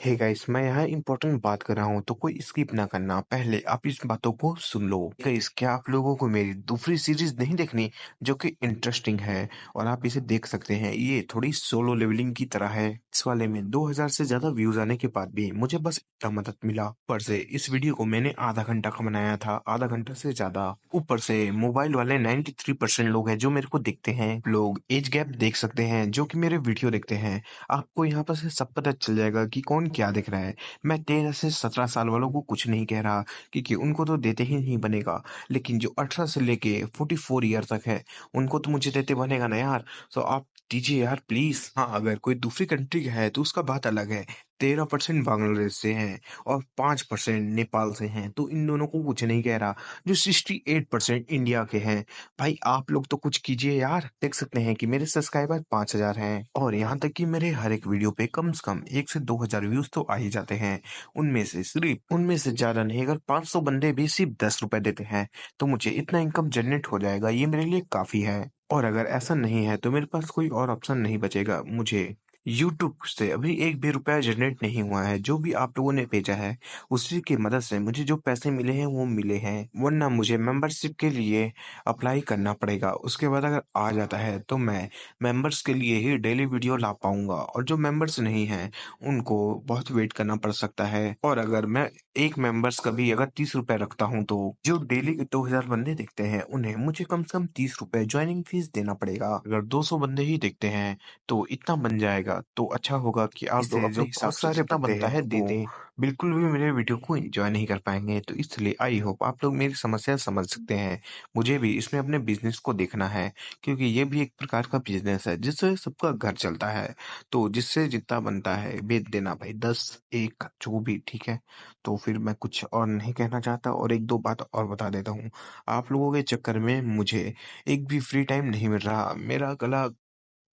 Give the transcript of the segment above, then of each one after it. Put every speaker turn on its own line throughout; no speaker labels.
Hey guys, मैं यहाँ important बात कर रहा हूँ तो कोई स्किप ना करना। पहले आप इस बातों को सुन लो। गाइस, क्या आप लोगों को मेरी दूसरी सीरीज नहीं देखनी जो कि इंटरेस्टिंग है और आप इसे देख सकते हैं। ये थोड़ी सोलो लेवलिंग की तरह है। इस वाले में 2000 से ज्यादा व्यूज आने के बाद भी मुझे बस इतना मदद मिला। ऊपर से इस वीडियो को मैंने आधा घंटा का बनाया था, आधा घंटा से ज्यादा। ऊपर से मोबाइल वाले 93% लोग हैं जो मेरे को देखते हैं। लोग एज गैप देख सकते हैं जो कि मेरे वीडियो देखते हैं। आपको यहाँ पर से सब पता चल जाएगा कि कौन क्या देख रहा है। मैं 13 से 17 साल वालों को कुछ नहीं कह रहा क्योंकि उनको तो देते ही नहीं बनेगा, लेकिन जो 18 से लेके 44 ईयर तक है उनको तो मुझे देते बनेगा ना यार। तो आप दीजिए यार प्लीज। हाँ, अगर कोई दूसरी कंट्री का है तो उसका बात अलग है। 13% बांग्लादेश से हैं और 5% नेपाल से हैं, तो इन दोनों को कुछ नहीं कह रहा। जो 68% इंडिया के हैं, भाई आप लोग तो कुछ कीजिए यार। देख सकते हैं कि मेरे सब्सक्राइबर 5000 हैं और यहाँ तक कि मेरे हर एक वीडियो पे कम से कम 1 से 2000 व्यूज तो आ ही जाते हैं। उनमें से ज्यादा नहीं, अगर 500 बंदे भी सिर्फ 10 रुपए देते हैं तो मुझे इतना इनकम जनरेट हो जाएगा। ये मेरे लिए काफी है। और अगर ऐसा नहीं है तो मेरे पास कोई और ऑप्शन नहीं बचेगा। मुझे YouTube से अभी एक भी रुपया जनरेट नहीं हुआ है। जो भी आप लोगों ने भेजा है उसी की मदद से मुझे जो पैसे मिले हैं वो मिले हैं, वरना मुझे मेंबरशिप के लिए अप्लाई करना पड़ेगा। उसके बाद अगर आ जाता है तो मैं मेंबर्स के लिए ही डेली वीडियो ला पाऊंगा, और जो मेंबर्स नहीं हैं उनको बहुत वेट करना पड़ सकता है। और अगर मैं एक मेंबर्स का भी अगर 30 रुपए रखता हूँ तो जो डेली के 2000 बंदे देखते हैं उन्हें मुझे कम से कम 30 रुपए ज्वाइनिंग फीस देना पड़ेगा। अगर 200 बंदे ही देखते हैं तो इतना बन जाएगा। तो अच्छा होगा कि आप लोग अपने हिसाब से जितना बनता है दे दें। बिल्कुल भी मेरे वीडियो को एंजॉय नहीं कर पाएंगे, तो इसलिए आई होप आप लोग मेरी समस्या समझ सकते हैं। मुझे भी इसमें अपने बिजनेस को देखना है क्योंकि ये भी एक प्रकार का बिजनेस है जिससे सबका घर चलता है। तो जिससे जितना बनता है बेच देना भाई, 10 1 जो भी ठीक है। तो फिर मैं कुछ और नहीं कहना चाहता, और एक दो बात और बता देता हूँ। आप लोगों के चक्कर में मुझे एक भी फ्री टाइम नहीं मिल रहा। मेरा गला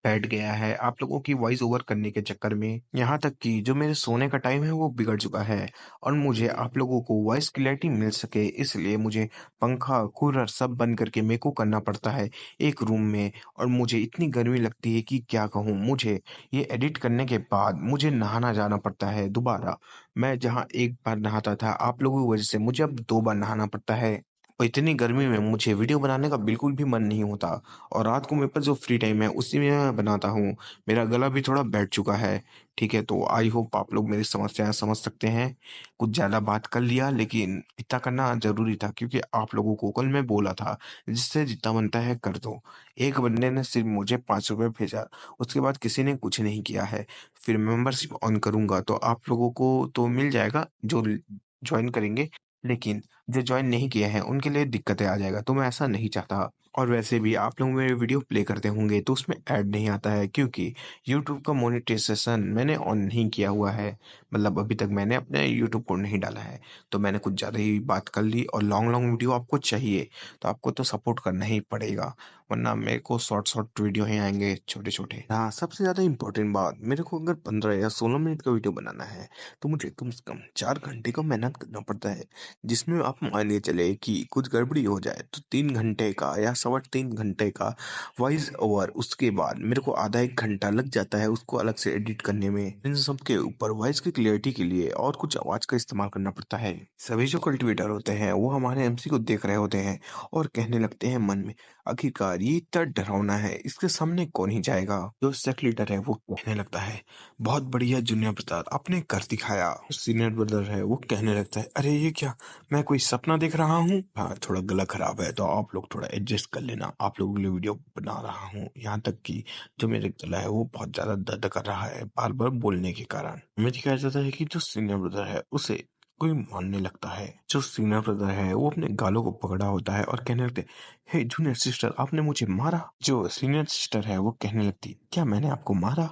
बैठ गया है आप लोगों की वॉइस ओवर करने के चक्कर में। यहाँ तक कि जो मेरे सोने का टाइम है वो बिगड़ चुका है। और मुझे आप लोगों को वॉइस क्लैरिटी मिल सके इसलिए मुझे पंखा कूलर सब बंद करके मेरे को करना पड़ता है एक रूम में। और मुझे इतनी गर्मी लगती है कि क्या कहूँ। मुझे ये एडिट करने के बाद मुझे नहाना जाना पड़ता है दोबारा। मैं जहाँ एक बार नहाता था आप लोगों की वजह से मुझे अब 2 बार नहाना पड़ता है। और इतनी गर्मी में मुझे वीडियो बनाने का बिल्कुल भी मन नहीं होता। और रात को मेरे पास जो फ्री टाइम है उसी में मैं बनाता हूँ। मेरा गला भी थोड़ा बैठ चुका है। ठीक है, तो आई होप आप लोग मेरी समस्याएं समझ सकते हैं। कुछ ज़्यादा बात कर लिया, लेकिन इतना करना ज़रूरी था क्योंकि आप लोगों को कल मैं बोला था जिससे जितना बनता है कर दो। एक बंदे ने सिर्फ मुझे 5 रुपये भेजा, उसके बाद किसी ने कुछ नहीं किया है। फिर मेंबरशिप ऑन करूंगा तो आप लोगों को तो मिल जाएगा जो ज्वाइन करेंगे, लेकिन जो ज्वाइन नहीं किए हैं उनके लिए दिक्कतें आ जाएगा, तो मैं ऐसा नहीं चाहता। और वैसे भी आप लोग मेरे वीडियो प्ले करते होंगे तो उसमें ऐड नहीं आता है क्योंकि यूट्यूब का मोनेटाइजेशन मैंने ऑन नहीं किया हुआ है। मतलब अभी तक मैंने अपने यूट्यूब को नहीं डाला है। तो मैंने कुछ ज़्यादा ही बात कर ली, और लॉन्ग लॉन्ग वीडियो आपको चाहिए तो आपको तो सपोर्ट करना ही पड़ेगा, वरना मेरे को शॉर्ट शॉर्ट वीडियो ही आएंगे छोटे छोटे। हाँ, सबसे ज़्यादा इंपॉर्टेंट बात, मेरे को अगर 15 या 16 मिनट का वीडियो बनाना है तो मुझे कम से कम 4 घंटे का मेहनत करना पड़ता है। जिसमें आप मानिए चले कि कुछ गड़बड़ी हो जाए तो 3 घंटे का या 3.25 घंटे का वॉइस ओवर, उसके बाद मेरे को आधा 1 घंटा लग जाता है उसको अलग से एडिट करने में। इन सब के ऊपर वॉइस की क्लियरिटी के लिए और कुछ आवाज का इस्तेमाल करना पड़ता है। सभी जो कल्टिवेटर होते हैं वो हमारे एमसी को देख रहे होते हैं और कहने लगते हैं मन में, आखिरकार ये इतना डरावना है, इसके सामने कौन ही जाएगा। जो सेक लीडर है वो कहने लगता है, बहुत बढ़िया जूनियर प्रसाद आपने कर दिखाया। सीनियर ब्रदर है वो कहने लगता है, अरे ये क्या, मैं कोई सपना देख रहा हूँ। हाँ, थोड़ा गला खराब है तो आप लोग थोड़ा एडजस्ट कर लेना। आप लोगों के लिए वीडियो बना रहा हूँ। यहाँ तक कि जो मेरे गला है वो बहुत ज्यादा दर्द कर रहा है बार बार बोलने के कारण। हमें दिखाया जाता है कि जो सीनियर ब्रदर है उसे कोई मानने लगता है। जो सीनियर ब्रदर है वो अपने गालों को पकड़ा होता है और कहने लगते, हे जूनियर सिस्टर आपने मुझे मारा। जो सीनियर सिस्टर है वो कहने लगती, क्या मैंने आपको मारा।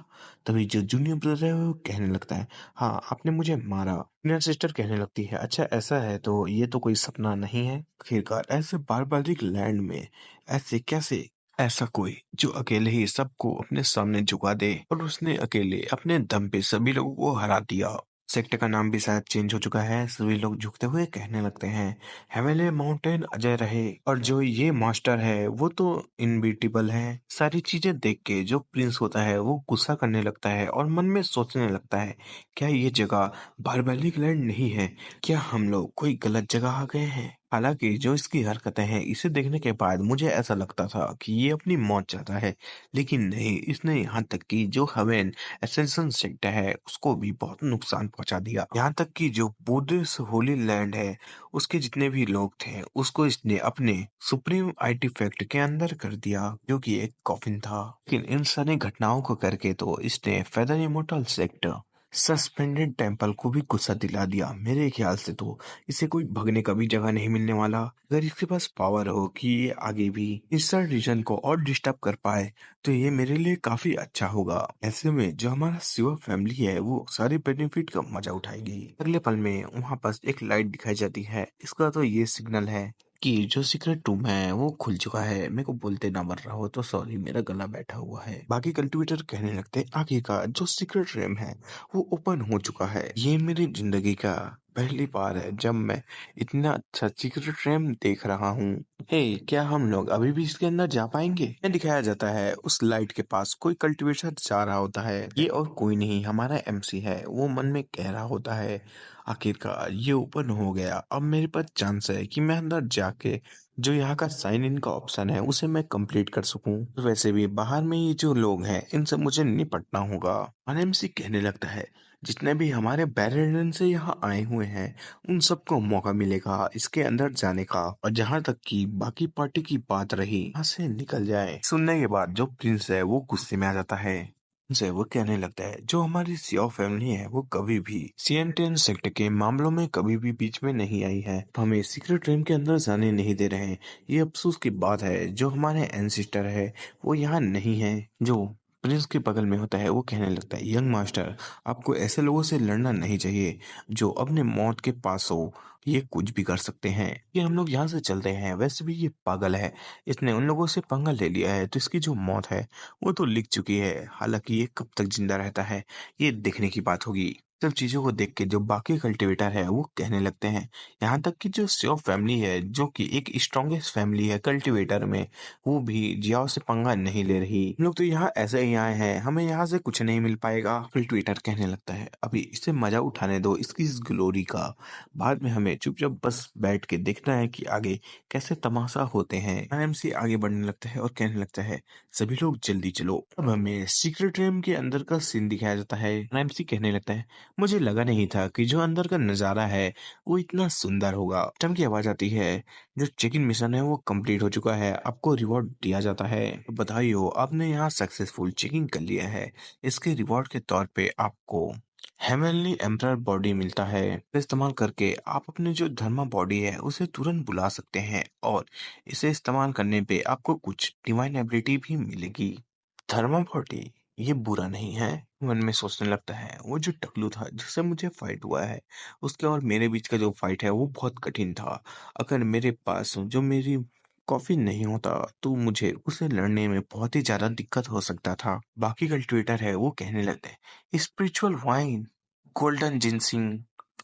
तभी जो जूनियर ब्रदर है वो कहने लगता है, हाँ आपने मुझे मारा। सीनियर सिस्टर कहने लगती है, अच्छा ऐसा है तो ये तो कोई सपना नहीं है। आखिरकार ऐसे बारबारिक लैंड में ऐसे कैसे, ऐसा कोई जो अकेले ही सबको अपने सामने झुका दे, और उसने अकेले अपने दम पे सभी लोगों को हरा दिया। सेक्टर का नाम भी शायद चेंज हो चुका है। सभी लोग झुकते हुए कहने लगते हैं, हेवेले माउंटेन अजय रहे। और जो ये मास्टर है वो तो इनबीटेबल है। सारी चीजें देख के जो प्रिंस होता है वो गुस्सा करने लगता है और मन में सोचने लगता है, क्या ये जगह बारबेलिक लैंड नहीं है? क्या हम लोग कोई गलत जगह आ गए हैं? हालांकि जो इसकी हरकतें हैं इसे देखने के बाद मुझे ऐसा लगता था कि ये अपनी मौत चाहता है, लेकिन नहीं, इसने यहाँ तक कि जो हवेन एसेंशन सेक्टर है उसको भी बहुत नुकसान पहुंचा दिया। यहाँ तक कि जो बुद्धिस्ट होली लैंड है उसके जितने भी लोग थे उसको इसने अपने सुप्रीम आर्टिफैक्ट के अंदर कर दिया, जो कि एक कॉफिन था। लेकिन इन सारी घटनाओं को करके तो इसने feather immortal sector suspended temple को भी गुस्सा दिला दिया। मेरे ख्याल से तो इसे कोई भगने का भी जगह नहीं मिलने वाला। अगर इसके पास पावर हो कि ये आगे भी इस रीजन को और डिस्टर्ब कर पाए तो ये मेरे लिए काफी अच्छा होगा। ऐसे में जो हमारा शिवा फैमिली है वो सारे बेनिफिट का मजा उठाएगी। अगले पल में वहां पास एक लाइट दिखाई जाती है। इसका तो ये सिग्नल है कि जो सीक्रेट रूम है वो खुल चुका है। मेरे को बोलते ना मर रहा हो तो सॉरी, मेरा गला बैठा हुआ है। बाकी कल्टिवेटर कहने लगते आगे का जो सीक्रेट रूम है वो ओपन हो चुका है। ये मेरी जिंदगी का पहली बार है जब मैं इतना अच्छा सीक्रेट रूम देख रहा हूँ। हे, क्या हम लोग अभी भी इसके अंदर जा पाएंगे? ये दिखाया जाता है उस लाइट के पास कोई कल्टीवेटर जा रहा होता है। ये और कोई नहीं, हमारा एमसी है। वो मन में कह रहा होता है, आखिरकार ये ओपन हो गया, अब मेरे पास चांस है कि मैं अंदर जाके जो यहाँ का साइन इन का ऑप्शन है उसे मैं कंप्लीट कर सकूं। वैसे भी बाहर में ये जो लोग हैं इनसे मुझे निपटना होगा। एमसी कहने लगता है, जितने भी हमारे बैरियन से यहाँ आए हुए हैं उन सबको मौका मिलेगा इसके अंदर जाने का। और जहां तक की बाकी पार्टी की बात रही, यहाँ से निकल जाए। सुनने के बाद जो प्रिंस है वो गुस्से में आ जाता है। से वो कहने लगता है, जो हमारी सियाओ फैमिली है वो कभी भी सीएनटेन सेक्ट के मामलों में कभी भी बीच में नहीं आई है, तो हमें सीक्रेट रूम के अंदर जाने नहीं दे रहे हैं। ये अफसोस की बात है जो हमारे एंसिस्टर है वो यहाँ नहीं है। जो प्रिंस के बगल में होता है वो कहने लगता है, यंग मास्टर, आपको ऐसे लोगों से लड़ना नहीं चाहिए जो अपने मौत के पास हो। ये कुछ भी कर सकते हैं। ये हम लोग यहाँ से चलते हैं। वैसे भी ये पागल है, इसने उन लोगों से पंगा ले लिया है तो इसकी जो मौत है वो तो लिख चुकी है। हालांकि ये कब तक जिंदा रहता है ये देखने की बात होगी। सब चीजों को देख के जो बाकी कल्टिवेटर है वो कहने लगते हैं, यहाँ तक कि जो स्यो फैमिली है जो कि एक स्ट्रॉन्गेस्ट फैमिली है कल्टिवेटर में, वो भी जियाओ से पंगा नहीं ले रही। हम लोग तो यहाँ ऐसे ही आए हैं, हमें यहाँ से कुछ नहीं मिल पाएगा। कल्टिवेटर कहने लगता है, अभी इसे मजा उठाने दो इसकी इस ग्लोरी का, बाद में हमें चुपचाप बस बैठ के देखना है कि आगे कैसे तमाशा होते हैं। एमसी आगे बढ़ने लगता है और कहने लगता है, सभी लोग जल्दी चलो। अब हमें सीक्रेट रूम के अंदर का सीन दिखाया जाता है। एमसी कहने लगता है, मुझे लगा नहीं था कि जो अंदर का नजारा है वो इतना सुंदर होगा। टम की आवाज आती है, जो चेक इन मिशन है वो कंप्लीट हो चुका है, आपको रिवॉर्ड दिया जाता है। बधाई हो, आपने यहाँ सक्सेसफुल चेकिंग कर लिया है। इसके रिवॉर्ड के तौर पे आपको हेवनली एम्परर बॉडी मिलता है। इस्तेमाल करके आप अपने जो धर्मा बॉडी है उसे तुरंत बुला सकते हैं और इसे इस्तेमाल करने पे आपको कुछ डिवाइन एबिलिटी भी मिलेगी। धर्मा बॉडी ये बुरा नहीं है, मन में सोचने लगता है। वो जो टकलू था जिससे मुझे फाइट हुआ है उसके और मेरे बीच का जो फाइट है वो बहुत कठिन था। अगर मेरे पास जो मेरी कॉफी नहीं होता तो मुझे उसे लड़ने में बहुत ही ज्यादा दिक्कत हो सकता था। बाकी कल्टिवेटर है वो कहने लगते हैं, स्पिरिचुअल वाइन, गोल्डन जिनसिंग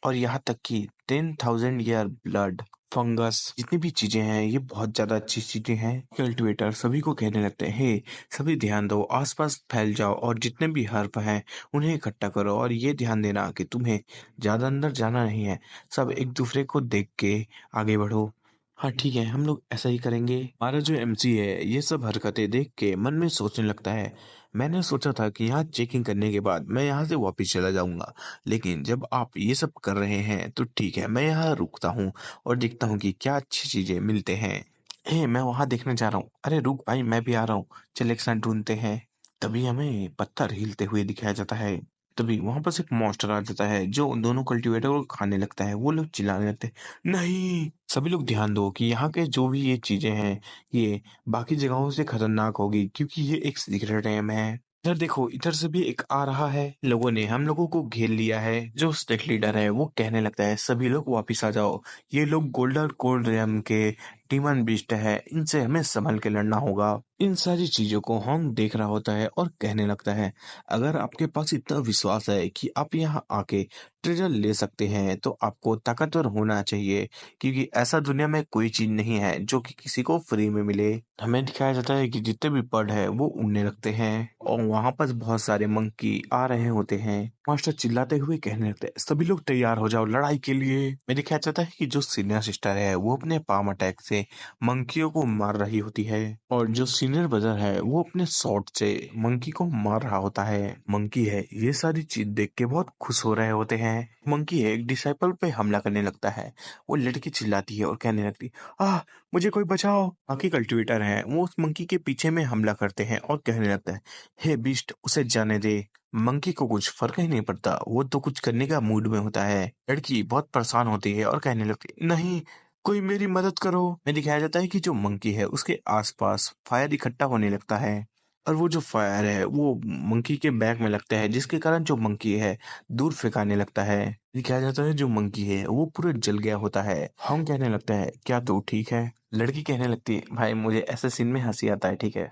और यहाँ तक कि 10,000 ईयर ब्लड फंगस, जितनी भी चीजें हैं ये बहुत ज्यादा अच्छी चीजें हैं। कल्टिवेटर सभी को कहने लगते हैं, हे सभी ध्यान दो, आसपास फैल जाओ और जितने भी हर्ब हैं उन्हें इकट्ठा करो और ये ध्यान देना कि तुम्हें ज्यादा अंदर जाना नहीं है। सब एक दूसरे को देख के आगे बढ़ो। हाँ ठीक है, हम लोग ऐसा ही करेंगे। हमारा जो एमसी है ये सब हरकतें देख के मन में सोचने लगता है, मैंने सोचा था कि यहाँ चेकिंग करने के बाद मैं यहाँ से वापस चला जाऊंगा, लेकिन जब आप ये सब कर रहे हैं तो ठीक है, मैं यहाँ रुकता हूँ और देखता हूँ कि क्या अच्छी चीजें मिलते हैं। हे, मैं वहां देखने जा रहा हूँ। अरे रुक भाई, मैं भी आ रहा हूँ, चल एक साथ ढूंढते हैं। तभी हमें पत्थर हिलते हुए दिखाया जाता है। तभी वहां पास एक मॉन्स्टर आ जाता है जो उन दोनों कल्टीवेटर को खाने लगता है। वो लोग चिल्लाने लगते हैं, नहीं। सभी लोग ध्यान दो कि यहाँ के जो भी ये चीजें हैं ये बाकी जगहों से खतरनाक होगी क्योंकि ये एक सीक्रेट एम है। इधर देखो, इधर से भी एक आ रहा है। लोगों ने हम लोगों को घेर लिया है। जो स्टेट लीडर है वो कहने लगता है, सभी लोग वापिस आ जाओ। ये लोग गोल्डन कोल्ड रैम के डिमांड बीस्ट है, इनसे हमें संभल के लड़ना होगा। इन सारी चीजों को होंग देख रहा होता है और कहने लगता है, अगर आपके पास इतना विश्वास है कि आप यहाँ आके ट्रेजर ले सकते हैं तो आपको ताकतवर होना चाहिए, क्योंकि ऐसा दुनिया में कोई चीज नहीं है जो कि किसी को फ्री में मिले। हमें दिखाया जाता है कि जितने भी बर्ड है वो उड़ने लगते हैं और वहां पर बहुत सारे मंकी आ रहे होते हैं। मास्टर चिल्लाते हुए कहने लगते हैं, सभी लोग तैयार हो जाओ लड़ाई के लिए। मैं दिखाया जाता है कि जो सीनियर सिस्टर है वो अपने पाम अटैक से मंकियों को मार रही होती है और जो सीनियर ब्रदर है वो अपने शॉट से मंकी को मार रहा होता है। मंकी है ये सारी चीज देख के बहुत खुश हो रहे होते हैं। मंकी है एक डिसाइपल पे हमला करने लगता है। वो लड़की चिल्लाती है और कहने लगती, आह मुझे कोई बचाओ। बाकी कल्टिवेटर हैं वो उस मंकी के पीछे में हमला करते हैं और कहने लगता है, हे बीस्ट उसे जाने दे। मंकी को कुछ फर्क ही नहीं पड़ता, वो तो कुछ करने का मूड में होता है। लड़की बहुत परेशान होती है और कहने लगती है, नहीं कोई मेरी मदद करो। में दिखाया जाता है कि जो मंकी है उसके आसपास फायर इकट्ठा होने लगता है और वो जो फायर है वो मंकी के बैग में लगता है, जिसके कारण जो मंकी है दूर फेंकाने लगता है। दिखाया जाता है जो मंकी है वो पूरे जल गया होता है। हम कहने लगता है, क्या तू ठीक है? लड़की कहने लगती है, भाई मुझे ऐसे सीन में हंसी आता है, ठीक है।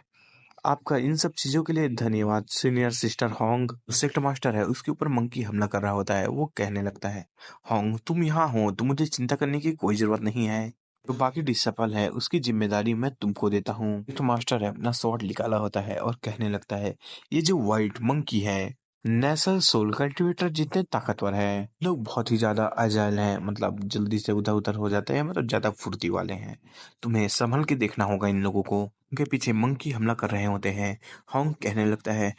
आपका इन सब चीजों के लिए धन्यवाद senior sister Hong. Sect master है उसके ऊपर मंकी हमला कर रहा होता है। वो कहने लगता है, होंग तुम यहाँ हो तो मुझे चिंता करने की कोई जरूरत नहीं है। जो बाकी डिसेबल है उसकी जिम्मेदारी मैं तुमको देता हूँ। सेक्ट मास्टर है अपना स्वॉर्ड निकाला होता है और कहने लगता है, ये जो व्हाइट मंकी है नेशनल सोल कल्टिवेटर जितने ताकतवर है, लोग बहुत ही ज्यादा अजाइल हैं, मतलब जल्दी से उधर उधर हो जाते हैं, मतलब ज्यादा फुर्ती वाले हैं। तुम्हें संभल के देखना होगा इन लोगों को। उनके पीछे मंकी हमला कर रहे होते हैं। होंग कहने लगता है,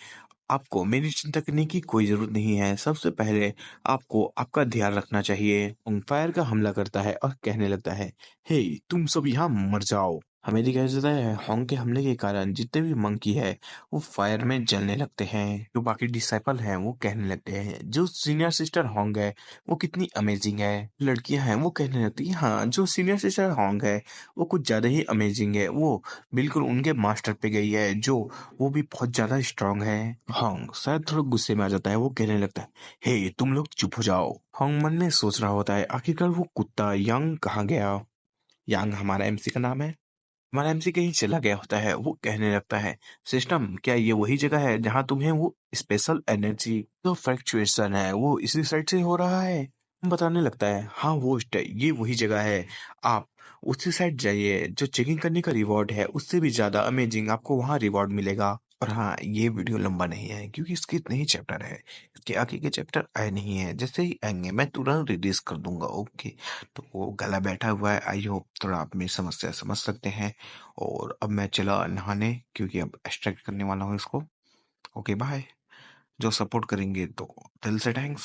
आपको मेरी चिंता करने की कोई जरूरत नहीं है, सबसे पहले आपको आपका ध्यान रखना चाहिए। होंग फायर का हमला करता है और कहने लगता है, हे तुम सब यहाँ मर जाओ। हमें दिखाया जाता है होंग के हमले के कारण जितने भी मंकी है वो फायर में जलने लगते हैं। जो बाकी डिसाइपल हैं वो कहने लगते हैं, जो सीनियर सिस्टर होंग है वो कितनी अमेजिंग है। लड़कियां हैं वो कहने लगती है, हाँ जो सीनियर सिस्टर होंग है वो कुछ ज्यादा ही अमेजिंग है, वो बिल्कुल उनके मास्टर पे गई है, जो वो भी बहुत ज्यादा स्ट्रांग है। होंग शायद थोड़ा गुस्से में आ जाता है। वो कहने लगता है, हे तुम लोग चुप हो जाओ। होंग मन में सोच रहा होता है, आखिरकार वो कुत्ता यांग कहाँ गया। यांग हमारा एमसी का नाम है। हमारा एमसी कहीं चला गया होता है। वो कहने लगता है, सिस्टम क्या ये वही जगह है जहां तुम्हें वो स्पेशल एनर्जी जो फ्लक्चुएशन है वो इसी साइड से हो रहा है। बताने लगता है, हाँ वो ये वही जगह है, आप उसी साइड जाइए, जो चेकिंग करने का रिवॉर्ड है उससे भी ज्यादा अमेजिंग आपको वहाँ रिवॉर्ड मिलेगा। और हाँ ये वीडियो लंबा नहीं है क्योंकि इसके इतने ही चैप्टर है, इसके आगे के चैप्टर आए नहीं है, जैसे ही आएंगे मैं तुरंत रिलीज कर दूंगा। ओके, तो वो गला बैठा हुआ है, आई होप थोड़ा आप मेरी समस्या समझ सकते हैं। और अब मैं चला नहाने क्योंकि अब एक्सट्रैक्ट करने वाला हूँ इसको। Okay bye. जो सपोर्ट करेंगे तो दिल से थैंक्स।